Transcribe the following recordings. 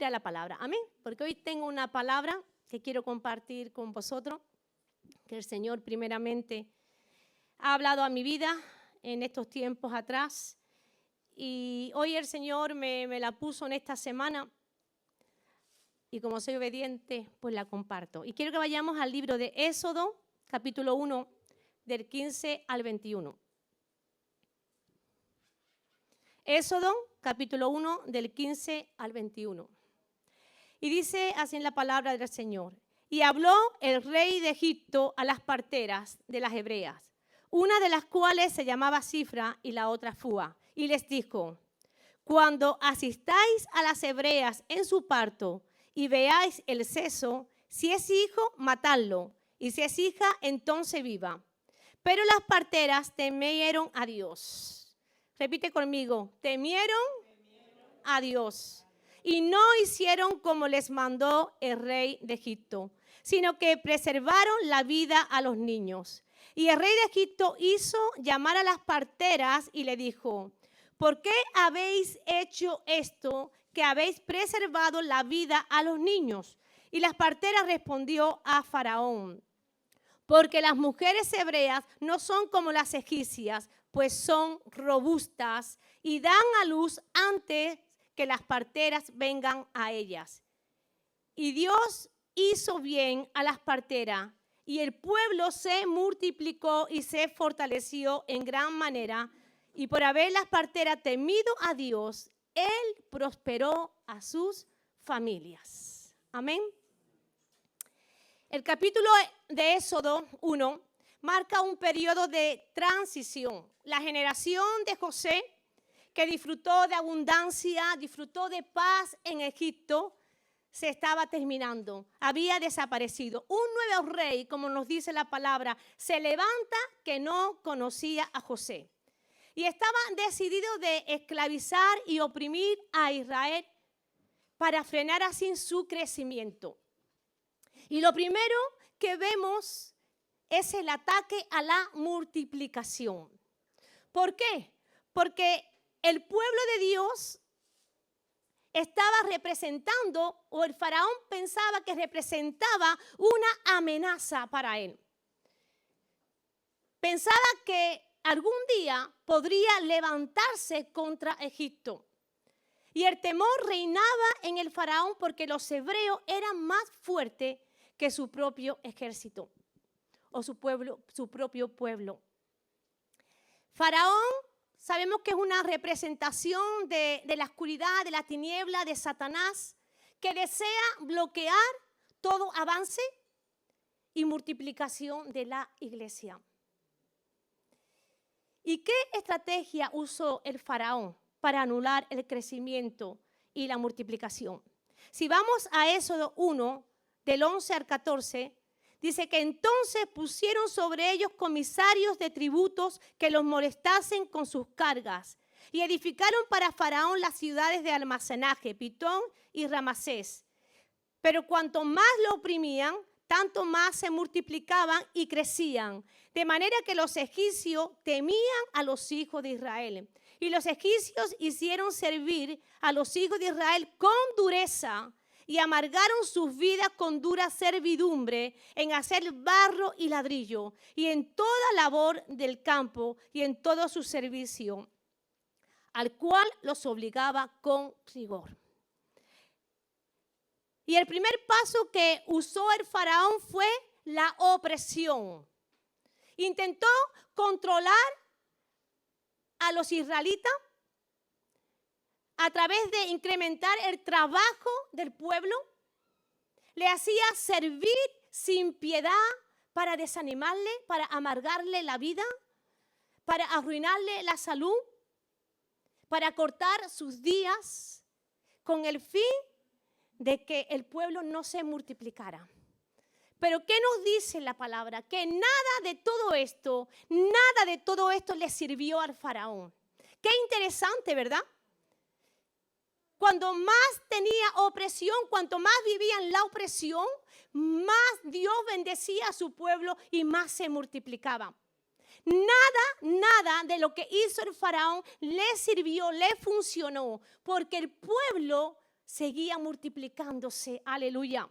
ir a la palabra. Amén. Porque hoy tengo una palabra que quiero compartir con vosotros, que el Señor primeramente ha hablado a mi vida en estos tiempos atrás. Y hoy el Señor me la puso en esta semana. Y como soy obediente, pues la comparto. Y quiero que vayamos al libro de Éxodo, capítulo 1, del 15 al 21. Éxodo, capítulo 1, del 15 al 21. Y dice así en la palabra del Señor: y habló el rey de Egipto a las parteras de las hebreas, una de las cuales se llamaba Cifra y la otra Fúa, y les dijo: cuando asistáis a las hebreas en su parto y veáis el seso, si es hijo, matadlo, y si es hija, entonces viva. Pero las parteras temieron a Dios. Repite conmigo: temieron a Dios. Y no hicieron como les mandó el rey de Egipto, sino que preservaron la vida a los niños. Y el rey de Egipto hizo llamar a las parteras y le dijo: ¿por qué habéis hecho esto, que habéis preservado la vida a los niños? Y las parteras respondió a Faraón: porque las mujeres hebreas no son como las egipcias, pues son robustas y dan a luz antes que las parteras vengan a ellas. Y Dios hizo bien a las parteras, y el pueblo se multiplicó y se fortaleció en gran manera. Y por haber las parteras temido a Dios, Él prosperó a sus familias. Amén. El capítulo de Éxodo 1 marca un periodo de transición. La generación de José, que disfrutó de abundancia, disfrutó de paz en Egipto, se estaba terminando, había desaparecido. Un nuevo rey, como nos dice la palabra, se levanta que no conocía a José. Y estaba decidido de esclavizar y oprimir a Israel para frenar así su crecimiento. Y lo primero que vemos es el ataque a la multiplicación. ¿Por qué? Porque el pueblo de Dios estaba representando, o el faraón pensaba que representaba una amenaza para él. Pensaba que algún día podría levantarse contra Egipto. Y el temor reinaba en el faraón porque los hebreos eran más fuertes que su propio ejército o su propio pueblo. Faraón, sabemos que es una representación de la oscuridad, de la tiniebla, de Satanás, que desea bloquear todo avance y multiplicación de la iglesia. ¿Y qué estrategia usó el faraón para anular el crecimiento y la multiplicación? Si vamos a Éxodo 1, del 11 al 14, dice que entonces pusieron sobre ellos comisarios de tributos que los molestasen con sus cargas, y edificaron para Faraón las ciudades de almacenaje, Pitón y Ramasés. Pero cuanto más lo oprimían, tanto más se multiplicaban y crecían, de manera que los egipcios temían a los hijos de Israel. Y los egipcios hicieron servir a los hijos de Israel con dureza, y amargaron sus vidas con dura servidumbre en hacer barro y ladrillo, y en toda labor del campo y en todo su servicio, al cual los obligaba con rigor. Y el primer paso que usó el faraón fue la opresión. Intentó controlar a los israelitas a través de incrementar el trabajo del pueblo. Le hacía servir sin piedad para desanimarle, para amargarle la vida, para arruinarle la salud, para cortar sus días, con el fin de que el pueblo no se multiplicara. Pero ¿qué nos dice la palabra? Que nada de todo esto le sirvió al faraón. Qué interesante, ¿verdad? Cuando más tenía opresión, cuanto más vivía en la opresión, más Dios bendecía a su pueblo y más se multiplicaba. Nada de lo que hizo el faraón le sirvió, le funcionó, porque el pueblo seguía multiplicándose. Aleluya.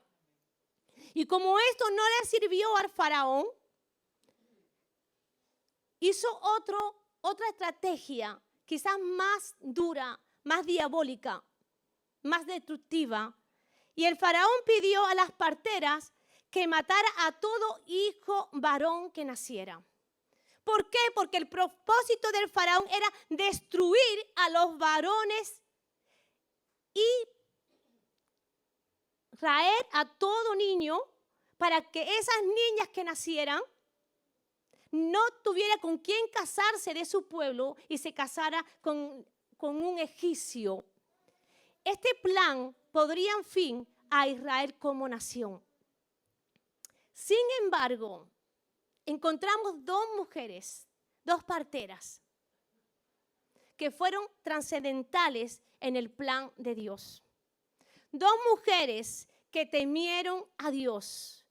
Y como esto no le sirvió al faraón, hizo otra estrategia, quizás más dura, más diabólica, más destructiva. Y el faraón pidió a las parteras que matara a todo hijo varón que naciera. ¿Por qué? Porque el propósito del faraón era destruir a los varones y traer a todo niño para que esas niñas que nacieran no tuviera con quién casarse de su pueblo y se casara con un egipcio. Este plan pondría fin a Israel como nación. Sin embargo, encontramos dos mujeres, dos parteras, que fueron trascendentales en el plan de Dios. Dos mujeres que temieron a Dios.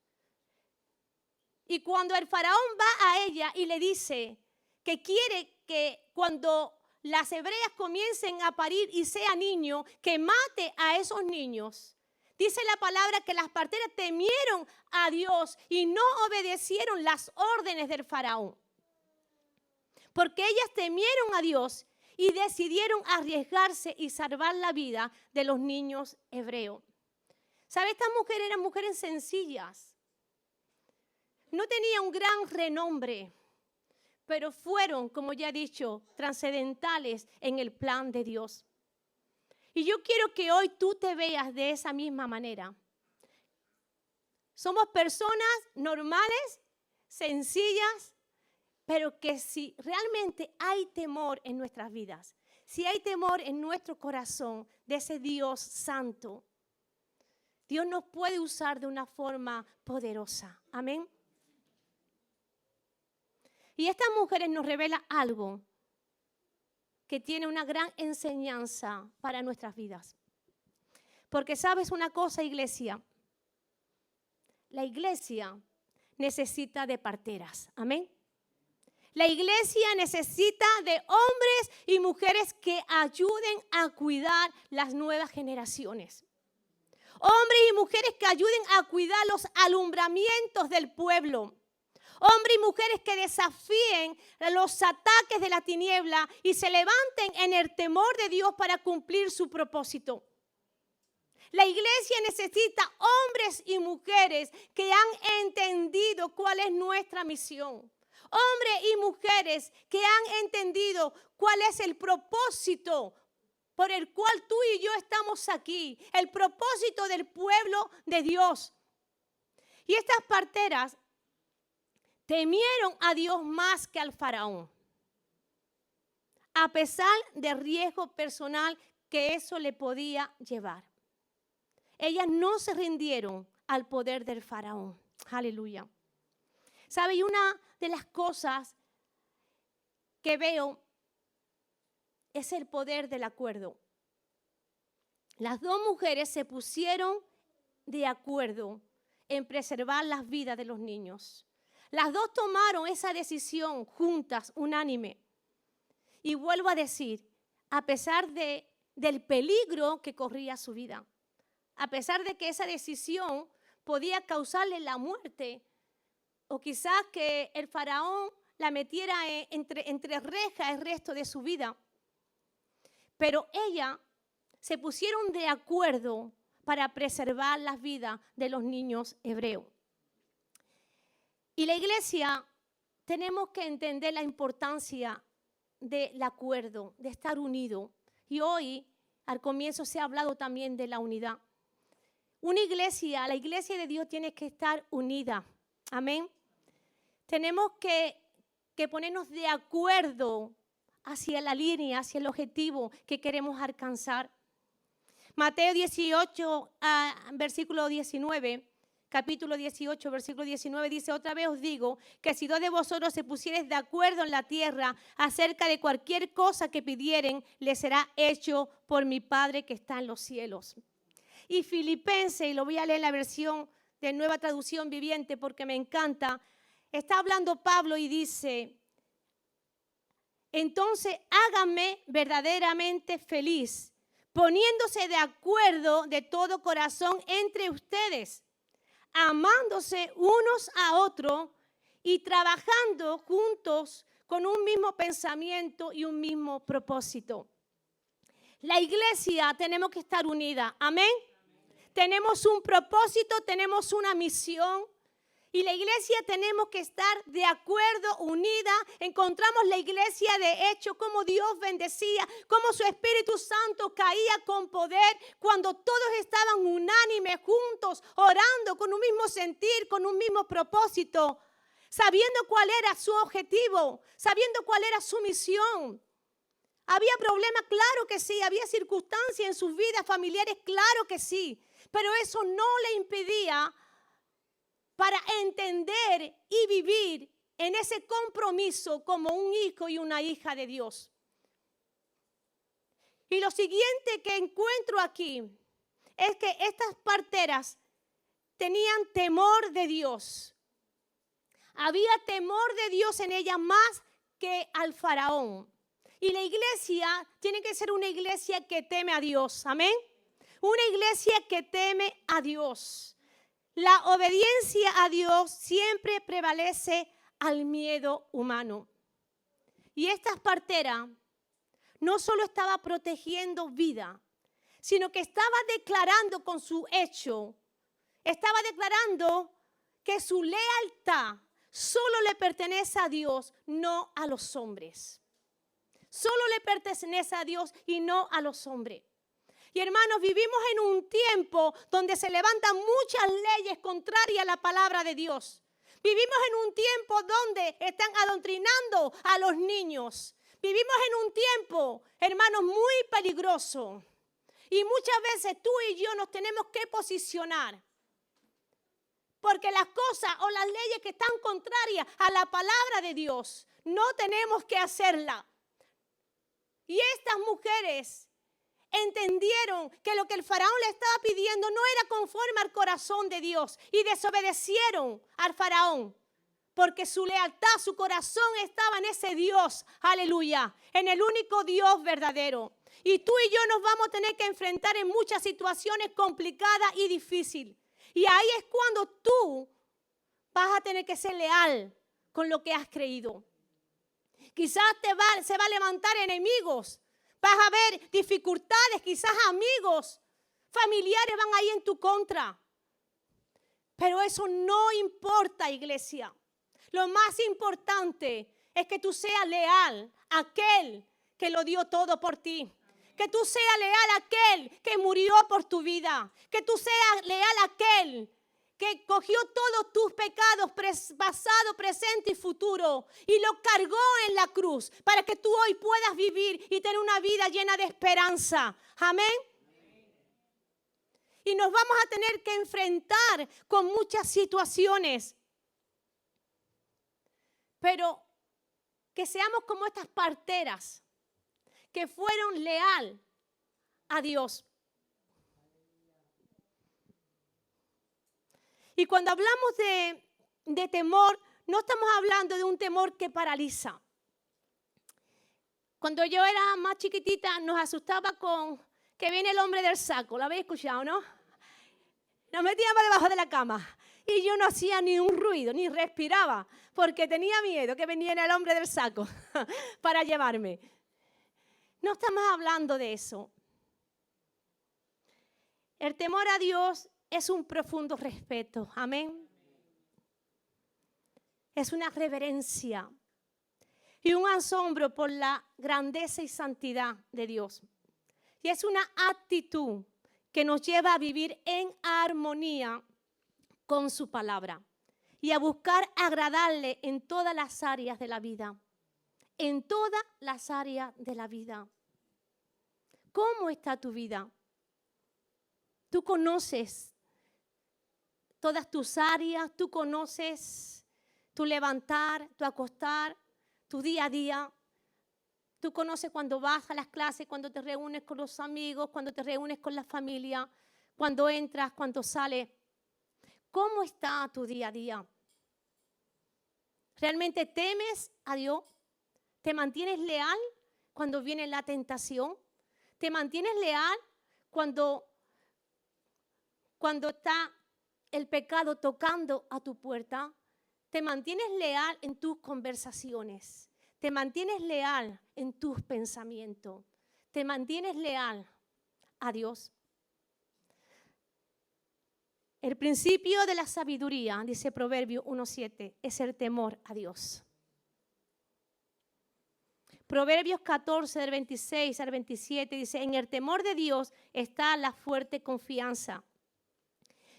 Y cuando el faraón va a ella y le dice que quiere que cuando las hebreas comiencen a parir y sea niño, que mate a esos niños. Dice la palabra que las parteras temieron a Dios y no obedecieron las órdenes del faraón. Porque ellas temieron a Dios y decidieron arriesgarse y salvar la vida de los niños hebreos. ¿Sabe? Estas mujeres eran mujeres sencillas. No tenían un gran renombre, pero fueron, como ya he dicho, trascendentales en el plan de Dios. Y yo quiero que hoy tú te veas de esa misma manera. Somos personas normales, sencillas, pero que si realmente hay temor en nuestras vidas, si hay temor en nuestro corazón de ese Dios santo, Dios nos puede usar de una forma poderosa. Amén. Y estas mujeres nos revelan algo que tiene una gran enseñanza para nuestras vidas. Porque sabes una cosa, iglesia, la iglesia necesita de parteras. Amén. La iglesia necesita de hombres y mujeres que ayuden a cuidar las nuevas generaciones. Hombres y mujeres que ayuden a cuidar los alumbramientos del pueblo. Hombres y mujeres que desafíen los ataques de la tiniebla y se levanten en el temor de Dios para cumplir su propósito. La iglesia necesita hombres y mujeres que han entendido cuál es nuestra misión. Hombres y mujeres que han entendido cuál es el propósito por el cual tú y yo estamos aquí. El propósito del pueblo de Dios. Y estas parteras temieron a Dios más que al faraón, a pesar del riesgo personal que eso le podía llevar. Ellas no se rindieron al poder del faraón. Aleluya. ¿Sabe? Y una de las cosas que veo es el poder del acuerdo. Las dos mujeres se pusieron de acuerdo en preservar las vidas de los niños. Las dos tomaron esa decisión juntas, unánime. Y vuelvo a decir, a pesar del peligro que corría su vida, a pesar de que esa decisión podía causarle la muerte, o quizás que el faraón la metiera entre rejas el resto de su vida. Pero ellas se pusieron de acuerdo para preservar las vidas de los niños hebreos. Y la iglesia tenemos que entender la importancia del acuerdo, de estar unido. Y hoy, al comienzo, se ha hablado también de la unidad. Una iglesia, la iglesia de Dios tiene que estar unida. Amén. Tenemos que ponernos de acuerdo hacia la línea, hacia el objetivo que queremos alcanzar. Mateo 18, versículo 19. Capítulo 18, versículo 19 dice: otra vez os digo que si dos de vosotros se pusiereis de acuerdo en la tierra acerca de cualquier cosa que pidieren, les será hecho por mi Padre que está en los cielos. Y Filipenses, y lo voy a leer en la versión de Nueva Traducción Viviente porque me encanta, está hablando Pablo y dice: entonces háganme verdaderamente feliz, poniéndose de acuerdo de todo corazón entre ustedes, amándose unos a otros y trabajando juntos con un mismo pensamiento y un mismo propósito. La iglesia tenemos que estar unida, amén. Tenemos un propósito, tenemos una misión. Y la iglesia tenemos que estar de acuerdo, unida. Encontramos la iglesia de hecho, cómo Dios bendecía, cómo su Espíritu Santo caía con poder cuando todos estaban unánimes, juntos, orando con un mismo sentir, con un mismo propósito, sabiendo cuál era su objetivo, sabiendo cuál era su misión. ¿Había problemas? Claro que sí. ¿Había circunstancias en sus vidas familiares? Claro que sí. Pero eso no le impedía para entender y vivir en ese compromiso como un hijo y una hija de Dios. Y lo siguiente que encuentro aquí es que estas parteras tenían temor de Dios. Había temor de Dios en ellas más que al faraón. Y la iglesia tiene que ser una iglesia que teme a Dios. Amén. Una iglesia que teme a Dios. La obediencia a Dios siempre prevalece al miedo humano. Y esta partera no solo estaba protegiendo vida, sino que estaba declarando con su hecho, estaba declarando que su lealtad solo le pertenece a Dios, no a los hombres. Solo le pertenece a Dios y no a los hombres. Y hermanos, vivimos en un tiempo donde se levantan muchas leyes contrarias a la palabra de Dios. Vivimos en un tiempo donde están adoctrinando a los niños. Vivimos en un tiempo, hermanos, muy peligroso. Y muchas veces tú y yo nos tenemos que posicionar. Porque las cosas o las leyes que están contrarias a la palabra de Dios, no tenemos que hacerlas. Y estas mujeres entendieron que lo que el faraón le estaba pidiendo no era conforme al corazón de Dios y desobedecieron al faraón porque su lealtad, su corazón estaba en ese Dios, aleluya, en el único Dios verdadero. Y tú y yo nos vamos a tener que enfrentar en muchas situaciones complicadas y difíciles. Y ahí es cuando tú vas a tener que ser leal con lo que has creído. Quizás se va a levantar enemigos. Vas a ver dificultades, quizás amigos, familiares van ahí en tu contra. Pero eso no importa, iglesia. Lo más importante es que tú seas leal a aquel que lo dio todo por ti. Que tú seas leal a aquel que murió por tu vida. Que tú seas leal a aquel que cogió todos tus pecados, pasado, presente y futuro, y lo cargó en la cruz para que tú hoy puedas vivir y tener una vida llena de esperanza. Amén. Y nos vamos a tener que enfrentar con muchas situaciones. Pero que seamos como estas parteras que fueron leal a Dios. Y cuando hablamos de temor, no estamos hablando de un temor que paraliza. Cuando yo era más chiquitita, nos asustaba con que viene el hombre del saco. ¿Lo habéis escuchado, no? Nos metíamos debajo de la cama. Y yo no hacía ni un ruido, ni respiraba, porque tenía miedo que viniera el hombre del saco para llevarme. No estamos hablando de eso. El temor a Dios es un profundo respeto, amén. Es una reverencia y un asombro por la grandeza y santidad de Dios. Y es una actitud que nos lleva a vivir en armonía con su palabra y a buscar agradarle en todas las áreas de la vida. En todas las áreas de la vida. ¿Cómo está tu vida? Tú conoces todas tus áreas, tú conoces tu levantar, tu acostar, tu día a día. Tú conoces cuando vas a las clases, cuando te reúnes con los amigos, cuando te reúnes con la familia, cuando entras, cuando sales. ¿Cómo está tu día a día? ¿Realmente temes a Dios? ¿Te mantienes leal cuando viene la tentación? ¿Te mantienes leal cuando está el pecado tocando a tu puerta? ¿Te mantienes leal en tus conversaciones? ¿Te mantienes leal en tus pensamientos? ¿Te mantienes leal a Dios? El principio de la sabiduría, dice Proverbios 1:7, es el temor a Dios. Proverbios 14, del 26 al 27, dice, en el temor de Dios está la fuerte confianza,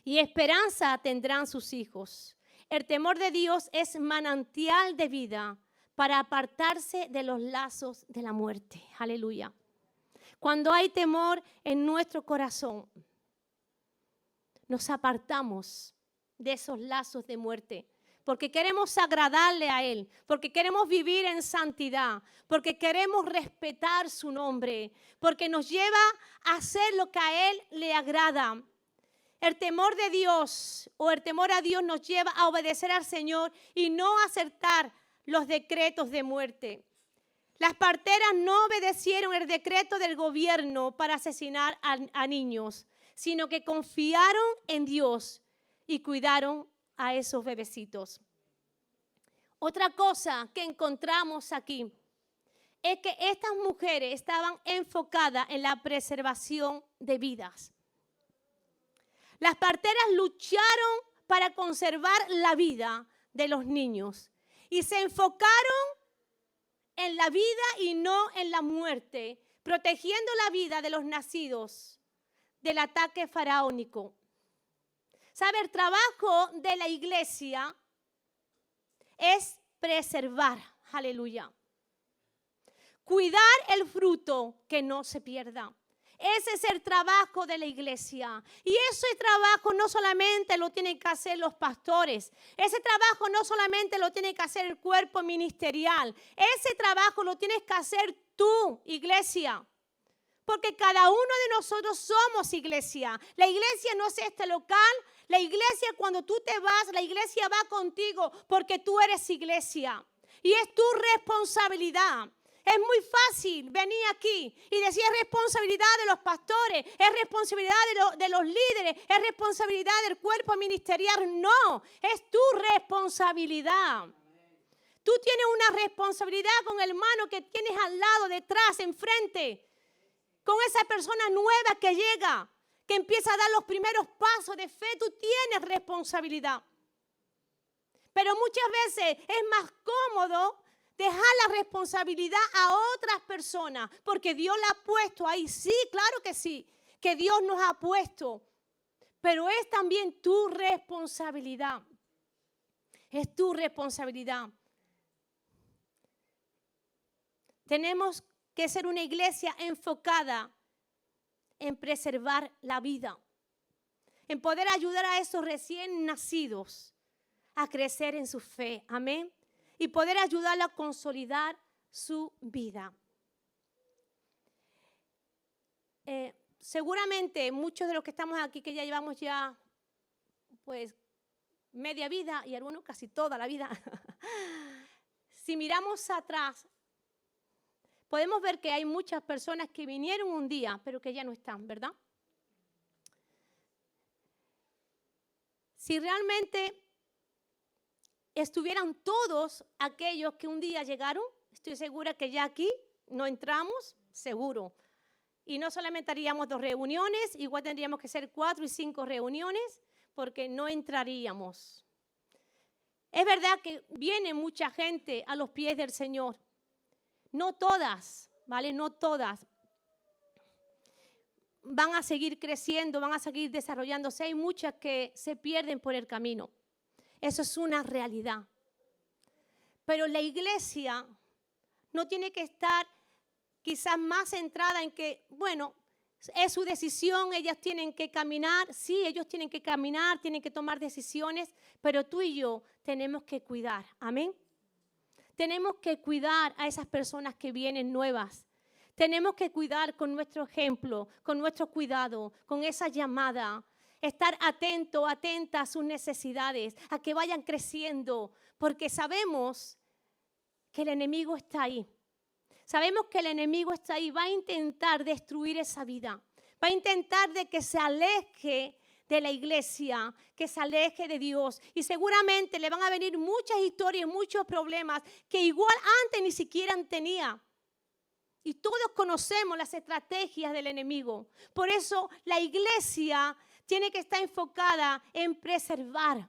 y esperanza tendrán sus hijos. El temor de Dios es manantial de vida para apartarse de los lazos de la muerte. Aleluya. Cuando hay temor en nuestro corazón, nos apartamos de esos lazos de muerte, porque queremos agradarle a Él, porque queremos vivir en santidad, porque queremos respetar su nombre, porque nos lleva a hacer lo que a Él le agrada. El temor de Dios o el temor a Dios nos lleva a obedecer al Señor y no a aceptar los decretos de muerte. Las parteras no obedecieron el decreto del gobierno para asesinar a niños, sino que confiaron en Dios y cuidaron a esos bebecitos. Otra cosa que encontramos aquí es que estas mujeres estaban enfocadas en la preservación de vidas. Las parteras lucharon para conservar la vida de los niños y se enfocaron en la vida y no en la muerte, protegiendo la vida de los nacidos del ataque faraónico. ¿Sabe? El trabajo de la iglesia es preservar, aleluya. Cuidar el fruto que no se pierda. Ese es el trabajo de la iglesia. Y ese trabajo no solamente lo tienen que hacer los pastores. Ese trabajo no solamente lo tiene que hacer el cuerpo ministerial. Ese trabajo lo tienes que hacer tú, iglesia. Porque cada uno de nosotros somos iglesia. La iglesia no es este local. La iglesia, cuando tú te vas, la iglesia va contigo porque tú eres iglesia. Y es tu responsabilidad. Es muy fácil venir aquí y decir es responsabilidad de los pastores, es responsabilidad de los líderes, es responsabilidad del cuerpo ministerial. No, es tu responsabilidad. Tú tienes una responsabilidad con el hermano que tienes al lado, detrás, enfrente, con esa persona nueva que llega, que empieza a dar los primeros pasos de fe. Tú tienes responsabilidad. Pero muchas veces es más cómodo dejar la responsabilidad a otras personas, porque Dios la ha puesto ahí. Sí, claro que sí, que Dios nos ha puesto, pero es también tu responsabilidad. Es tu responsabilidad. Tenemos que ser una iglesia enfocada en preservar la vida, en poder ayudar a esos recién nacidos a crecer en su fe. Amén. Y poder ayudarla a consolidar su vida. Seguramente muchos de los que estamos aquí, que ya llevamos ya pues media vida y algunos casi toda la vida, si miramos atrás, podemos ver que hay muchas personas que vinieron un día, pero que ya no están, ¿verdad? Si realmente estuvieran todos aquellos que un día llegaron, estoy segura que ya aquí no entramos, seguro. Y no solamente haríamos 2 reuniones, igual tendríamos que hacer 4 y 5 reuniones, porque no entraríamos. Es verdad que viene mucha gente a los pies del Señor. No todas, ¿vale? No todas. Van a seguir creciendo, van a seguir desarrollándose. Hay muchas que se pierden por el camino. Eso es una realidad. Pero la iglesia no tiene que estar quizás más centrada en que, bueno, es su decisión, ellas tienen que caminar. Sí, ellos tienen que caminar, tienen que tomar decisiones, pero tú y yo tenemos que cuidar. Amén. Tenemos que cuidar a esas personas que vienen nuevas. Tenemos que cuidar con nuestro ejemplo, con nuestro cuidado, con esa llamada. Estar atento, atenta a sus necesidades, a que vayan creciendo, porque sabemos que el enemigo está ahí. Sabemos que el enemigo está ahí, va a intentar destruir esa vida. Va a intentar de que se aleje de la iglesia, que se aleje de Dios. Y seguramente le van a venir muchas historias, muchos problemas que igual antes ni siquiera tenía. Y todos conocemos las estrategias del enemigo. Por eso la iglesia tiene que estar enfocada en preservar,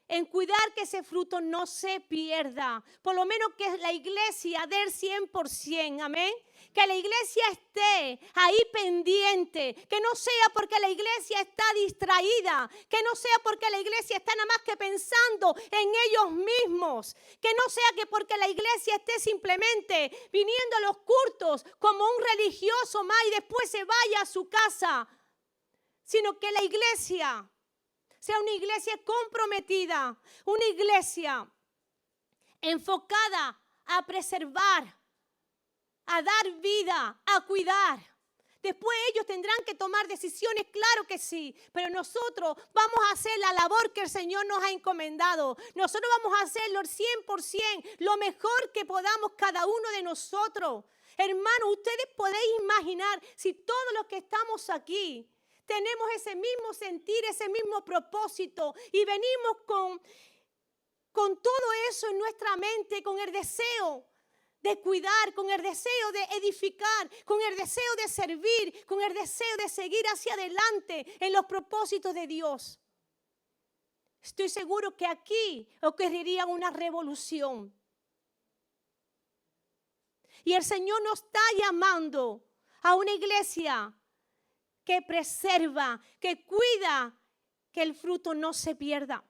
en cuidar que ese fruto no se pierda. Por lo menos que la iglesia dé el 100%, amén. Que la iglesia esté ahí pendiente, que no sea porque la iglesia está distraída, que no sea porque la iglesia está nada más que pensando en ellos mismos, que no sea que porque la iglesia esté simplemente viniendo a los cultos como un religioso más y después se vaya a su casa, sino que la iglesia sea una iglesia comprometida, una iglesia enfocada a preservar, a dar vida, a cuidar. Después ellos tendrán que tomar decisiones, claro que sí, pero nosotros vamos a hacer la labor que el Señor nos ha encomendado. Nosotros vamos a hacerlo al 100%, lo mejor que podamos cada uno de nosotros. Hermano, ustedes podéis imaginar si todos los que estamos aquí tenemos ese mismo sentir, ese mismo propósito y venimos con todo eso en nuestra mente, con el deseo de cuidar, con el deseo de edificar, con el deseo de servir, con el deseo de seguir hacia adelante en los propósitos de Dios. Estoy seguro que aquí ocurriría una revolución. Y el Señor nos está llamando a una iglesia que preserva, que cuida, que el fruto no se pierda.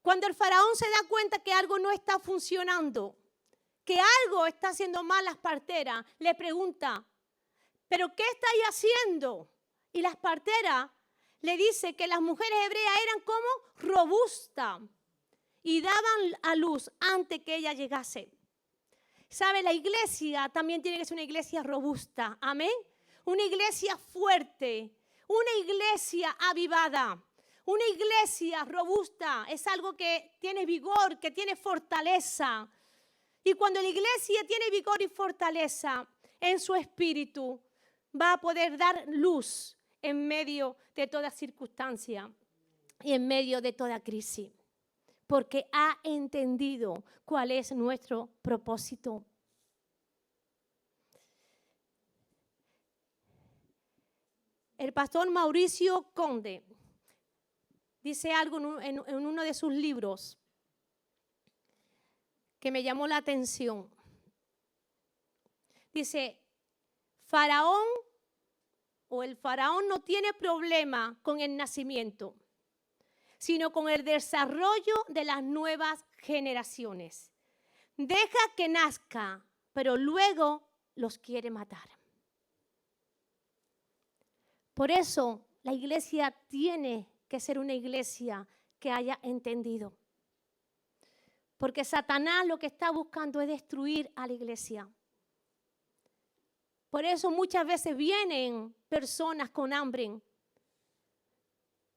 Cuando el faraón se da cuenta que algo no está funcionando, que algo está haciendo mal las parteras, le pregunta, ¿pero qué estáis haciendo? Y las parteras le dicen que las mujeres hebreas eran como robustas y daban a luz antes que ella llegase. ¿Sabe? La iglesia también tiene que ser una iglesia robusta, amén. Una iglesia fuerte, una iglesia avivada. Una iglesia robusta es algo que tiene vigor, que tiene fortaleza. Y cuando la iglesia tiene vigor y fortaleza en su espíritu, va a poder dar luz en medio de toda circunstancia y en medio de toda crisis. Porque ha entendido cuál es nuestro propósito. El pastor Mauricio Conde dice algo en uno de sus libros que me llamó la atención. Dice, el faraón no tiene problema con el nacimiento, sino con el desarrollo de las nuevas generaciones. Deja que nazca, pero luego los quiere matar. Por eso la iglesia tiene que ser una iglesia que haya entendido. Porque Satanás lo que está buscando es destruir a la iglesia. Por eso muchas veces vienen personas con hambre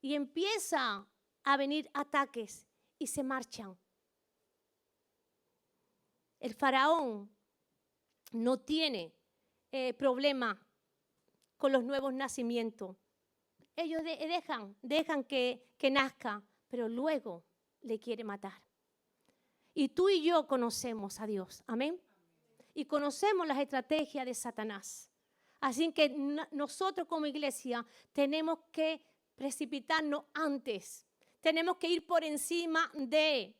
y empieza a venir ataques y se marchan. El faraón no tiene problema con los nuevos nacimientos. Ellos dejan que nazca, pero luego le quiere matar. Y tú y yo conocemos a Dios, amén. Y conocemos las estrategias de Satanás. Así que nosotros como iglesia tenemos que precipitarnos antes. Tenemos que ir por encima de.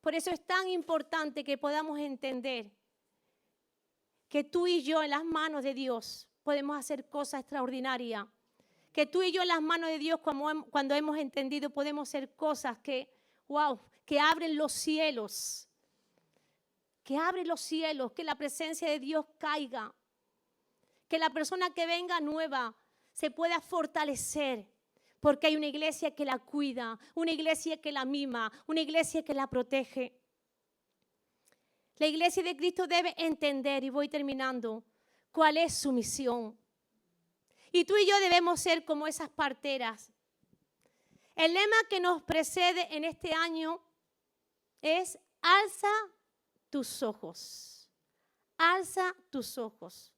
Por eso es tan importante que podamos entender que tú y yo en las manos de Dios podemos hacer cosas extraordinarias. Que tú y yo en las manos de Dios, cuando hemos entendido, podemos hacer cosas que abren los cielos. Que abren los cielos, que la presencia de Dios caiga. Que la persona que venga nueva se pueda fortalecer. Porque hay una iglesia que la cuida, una iglesia que la mima, una iglesia que la protege. La iglesia de Cristo debe entender, y voy terminando, cuál es su misión. Y tú y yo debemos ser como esas parteras. El lema que nos precede en este año es alza tus ojos. Alza tus ojos.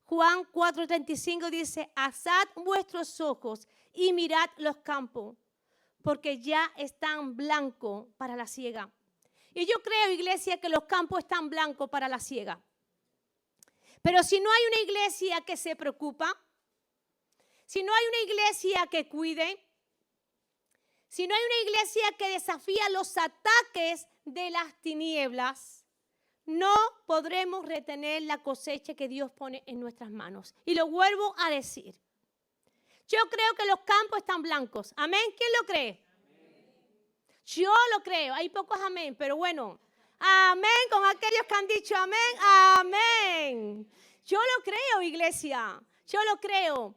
Juan 4:35 dice, alzad vuestros ojos y mirad los campos, porque ya están blancos para la siega. Y yo creo, iglesia, que los campos están blancos para la siega. Pero si no hay una iglesia que se preocupa, si no hay una iglesia que cuide, si no hay una iglesia que desafía los ataques de las tinieblas, no podremos retener la cosecha que Dios pone en nuestras manos. Y lo vuelvo a decir. Yo creo que los campos están blancos. ¿Amén? ¿Quién lo cree? Yo lo creo. Hay pocos amén, pero bueno. Amén con aquellos que han dicho amén. Amén. Yo lo creo, iglesia. Yo lo creo.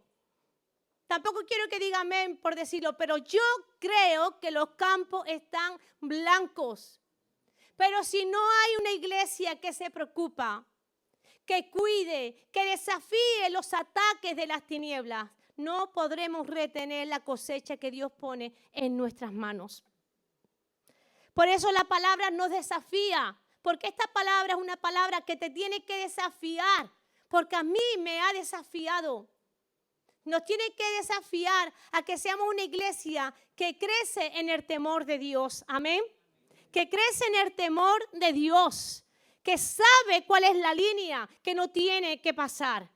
Tampoco quiero que diga amén por decirlo, pero yo creo que los campos están blancos. Pero si no hay una iglesia que se preocupa, que cuide, que desafíe los ataques de las tinieblas, no podremos retener la cosecha que Dios pone en nuestras manos. Por eso la palabra nos desafía, porque esta palabra es una palabra que te tiene que desafiar, porque a mí me ha desafiado. Nos tiene que desafiar a que seamos una iglesia que crece en el temor de Dios. Amén. Que crece en el temor de Dios, que sabe cuál es la línea que no tiene que pasar.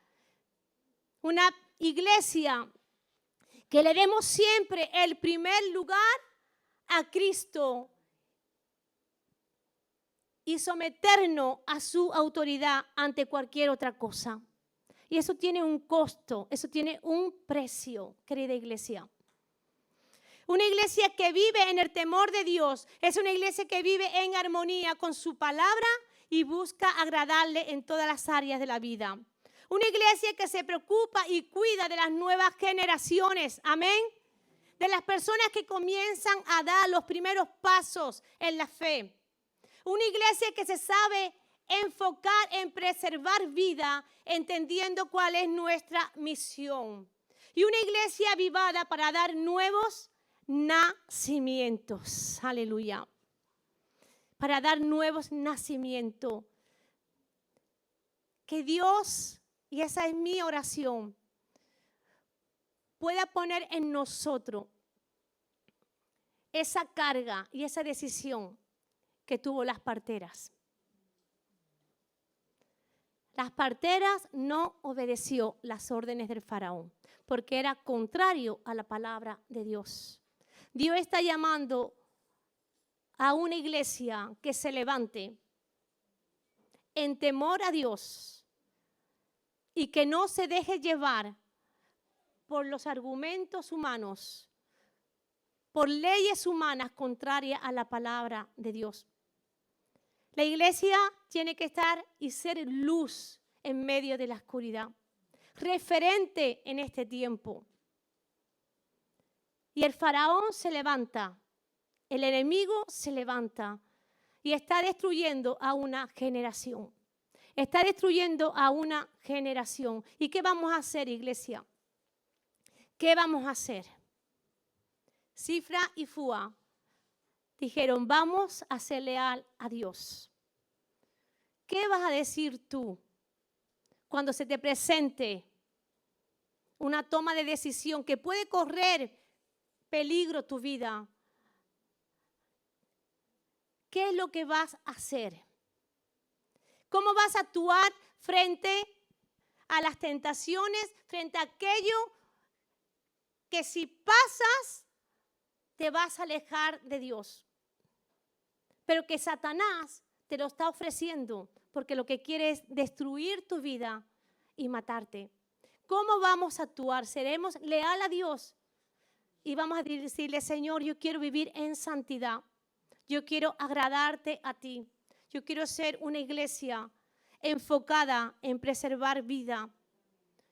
Una iglesia que le demos siempre el primer lugar a Cristo y someternos a su autoridad ante cualquier otra cosa. Y eso tiene un costo, eso tiene un precio, querida iglesia. Una iglesia que vive en el temor de Dios es una iglesia que vive en armonía con su palabra y busca agradarle en todas las áreas de la vida. Una iglesia que se preocupa y cuida de las nuevas generaciones, amén, de las personas que comienzan a dar los primeros pasos en la fe. Una iglesia que se sabe enfocar en preservar vida, entendiendo cuál es nuestra misión. Y una iglesia avivada para dar nuevos nacimientos. Aleluya. Para dar nuevos nacimientos. Que Dios, y esa es mi oración, pueda poner en nosotros esa carga y esa decisión que tuvo las parteras. Las parteras no obedeció las órdenes del faraón porque era contrario a la palabra de Dios. Dios está llamando a una iglesia que se levante en temor a Dios y que no se deje llevar por los argumentos humanos, por leyes humanas contrarias a la palabra de Dios. La iglesia tiene que estar y ser luz en medio de la oscuridad, referente en este tiempo. Y el faraón se levanta, el enemigo se levanta y está destruyendo a una generación. Está destruyendo a una generación. ¿Y qué vamos a hacer, iglesia? ¿Qué vamos a hacer? Cifra y Fua dijeron, vamos a ser leal a Dios. ¿Qué vas a decir tú cuando se te presente una toma de decisión que puede correr peligro tu vida? ¿Qué es lo que vas a hacer? ¿Cómo vas a actuar frente a las tentaciones, frente a aquello que si pasas te vas a alejar de Dios? Pero que Satanás te lo está ofreciendo porque lo que quiere es destruir tu vida y matarte. ¿Cómo vamos a actuar? ¿Seremos leal a Dios? Y vamos a decirle, Señor, yo quiero vivir en santidad. Yo quiero agradarte a ti. Yo quiero ser una iglesia enfocada en preservar vida.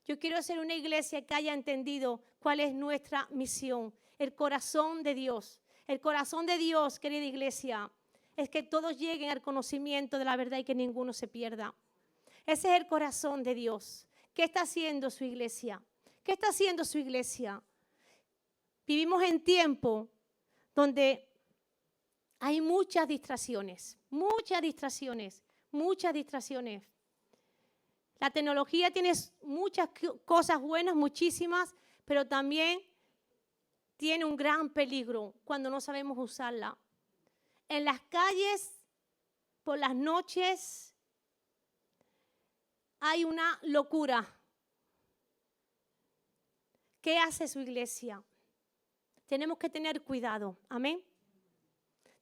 Yo quiero ser una iglesia que haya entendido cuál es nuestra misión. El corazón de Dios. El corazón de Dios, querida iglesia, es que todos lleguen al conocimiento de la verdad y que ninguno se pierda. Ese es el corazón de Dios. ¿Qué está haciendo su iglesia? ¿Qué está haciendo su iglesia? Vivimos en tiempo donde hay muchas distracciones, muchas distracciones. La tecnología tiene muchas cosas buenas, muchísimas, pero también tiene un gran peligro cuando no sabemos usarla. En las calles, por las noches, hay una locura. ¿Qué hace su iglesia? Tenemos que tener cuidado, amén.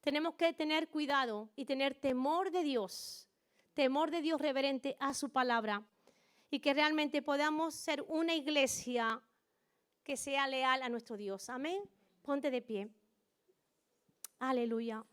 Tenemos que tener cuidado y tener temor de Dios reverente a su palabra, y que realmente podamos ser una iglesia que sea leal a nuestro Dios, amén. Ponte de pie. Aleluya.